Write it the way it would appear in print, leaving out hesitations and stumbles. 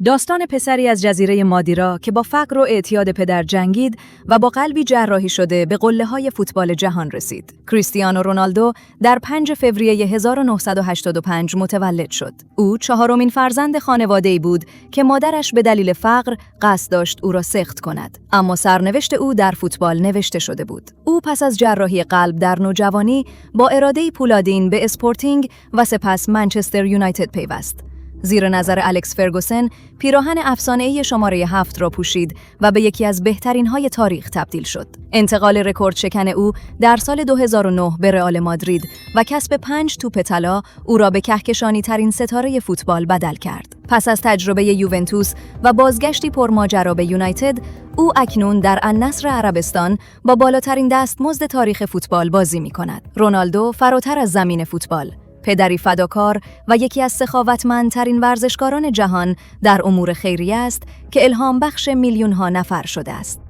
داستان پسری از جزیره مادیرا که با فقر و اعتیاد پدر جنگید و با قلبی جراحی شده به قله‌های فوتبال جهان رسید. کریستیانو رونالدو در 5 فوریه 1985 متولد شد. او چهارمین فرزند خانواده‌ای بود که مادرش به دلیل فقر قصد داشت او را سقط کند. اما سرنوشت او در فوتبال نوشته شده بود. او پس از جراحی قلب در نوجوانی با اراده پولادین به اسپورتینگ و سپس منچستر یونایتد پیوست. زیر نظر الکس فرگوسن پیراهن افسانه‌ای شماره 7 را پوشید و به یکی از بهترین‌های تاریخ تبدیل شد. انتقال رکورد شکن او در سال 2009 به رئال مادرید و کسب 5 توپ طلا او را به کهکشانی‌ترین ستاره فوتبال بدل کرد. پس از تجربه یوونتوس و بازگشتی پرماجرا به یونایتد، او اکنون در النصر عربستان با بالاترین دستمزد تاریخ فوتبال بازی می‌کند. رونالدو فراتر از زمین فوتبال، پدری فداکار و یکی از سخاوتمندترین ورزشکاران جهان در امور خیریه است که الهام بخش میلیون‌ها نفر شده است.